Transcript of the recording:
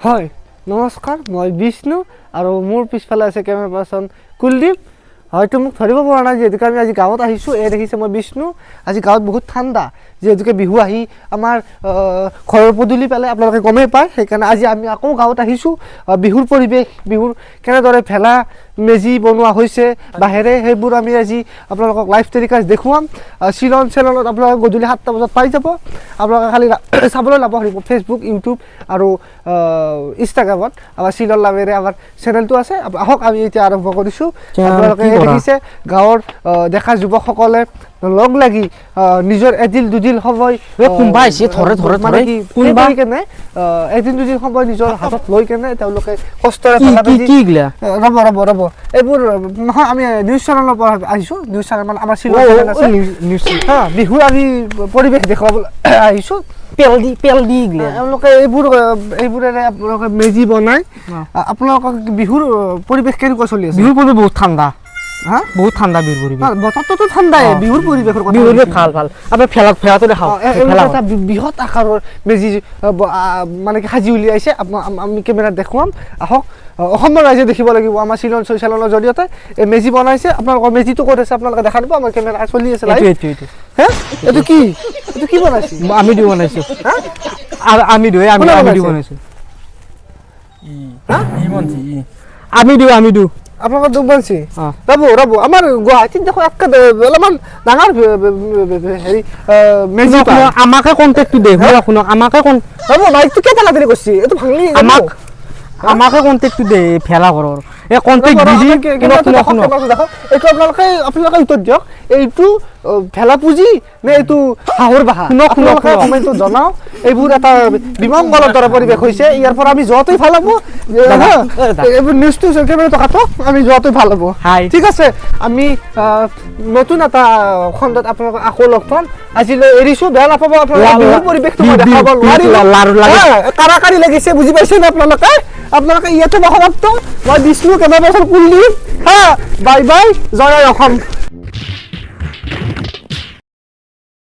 হয় নমস্কাৰ মই বিষ্ণু আৰু মোৰ পিছফালে আছে কেমেৰা পাৰ্চন কুলদীপ হয়তো মোক ধৰিব পৰা নাই যেহেতুকে আমি আজি গাঁৱত আহিছোঁ এই দেখিছে মই বিষ্ণু আজি গাঁৱত বহুত ঠাণ্ডা যেহেতুকে বিহু আহি আমাৰ ঘৰৰ পদূলি পালে আপোনালোকে গমেই পায় সেইকাৰণে আজি আমি আকৌ গাঁৱত আহিছোঁ বিহুৰ পৰিৱেশ বিহুৰ কেনেদৰে ভেলা মেজি বনোৱা হৈছে বাহিৰে সেইবোৰ আমি আজি আপোনালোকক লাইভ টেলিকাষ্ট দেখুৱাম শ্বিলং চেনেলত আপোনালোকে গধূলি 7টা বজাত পাই যাব আপোনালোকে খালি চাবলৈ নাপাহৰিব ফেচবুক ইউটিউব আৰু ইনষ্টাগ্ৰামত আমাৰ শ্বিলং নামেৰে আমাৰ চেনেলটো আছে আহক আমি এতিয়া আৰম্ভ কৰিছোঁ আপোনালোকে দেখিছে গাঁৱৰ দেখা যুৱকসকলে লগ লাগি নিজৰ এদিন দুদিন সময় কোনবাইছে ধৰে ধৰে মানে কি কোনবাই কেনে এদিন দুদিন সময় নিজৰ হাতত লৈ কেনে তেওঁলোকে কষ্টৰে ৰ'ব এইবোৰ নহয় আমি নিউজ চেনেলৰ পৰা আহিছোঁ নিউজ চেনেল মানে আমাৰ শ্বিলং আছে বিহুৰ আমি পৰিৱেশ দেখুৱাবলৈ আহিছোঁ পেল দি গিলা তেওঁলোকে এইবোৰেৰে আপোনালোকে মেজি বনাই আপোনালোকক বিহুৰ পৰিৱেশ কেনেকুৱা চলি আছে বিহুৰ পৰিৱেশ বহুত ঠাণ্ডা বহুত ঠাণ্ডা বিহুৰ পৰিৱেশ বতৰটোতো ঠাণ্ডাই বিহুৰ পৰিৱেশৰ কথা বিহুৰ ভাল আমি ফেলাটো দেখাওঁ এটা বৃহৎ আকাৰৰ মেজি মানে কি সাজি উলিয়াইছে আমি কেমেৰাত দেখুৱাম আহক অসমৰ ৰাইজে দেখিব লাগিব আমাৰ শ্বিলং চেনেলৰ জৰিয়তে এই মেজি বনাইছে আপোনালোকৰ মেজিটো ক'ত আছে আপোনালোকে দেখা দিব আমাৰ কেমেৰা চলি আছে এইটো কি বনাইছে আমি দি বনাইছোঁ আমি বনাইছোঁ আমি দিওঁ আপোনালোকৰ দুখ বানছি ৰ'ব আমাৰ গুৱাহাটীত দেখোন অলপমান ডাঙৰ হেৰি মেজি আমাকে কণ্টেক্টটো দে শুনক আমাকে ৰ'ব মাইকটো কেইটা লাগি কৰিছে এইটো ভাঙলি আমাকে কণ্টেক্টটো দে ভেলা ঘৰৰ এই কণ্টেক্ট দি এইটো আপোনালোকে উত্তৰ দিয়ক এইটো ভেলা পুঁজি নে এইটো হাঁহৰ বাহা আপোনালোকে কমেণ্টটো জনাও এইবোৰ এটা বিমংগলৰ দৰে পৰিৱেশ হৈছে ইয়াৰ পৰা আমি যোৱাটোৱে ভাল হ'ব এইবোৰ নিউজটো কেমেৰাটো কাটক আমি যোৱাটোৱে ভাল হ'ব ঠিক আছে আমি নতুন এটা খণ্ডত আপোনালোকক আকৌ লগ পাম আজিলৈ এৰিছোঁ বেয়া নাপাব আপোনালোকে বিহুৰ পৰিৱেশটো মই দেখাব নোৱাৰিলোঁ কাৰাকাৰী লাগিছে বুজি পাইছেনে আপোনালোকে ইয়াতে সমাপ্ত মই Bishnu camera person Kuldeep bye bye জয় অসম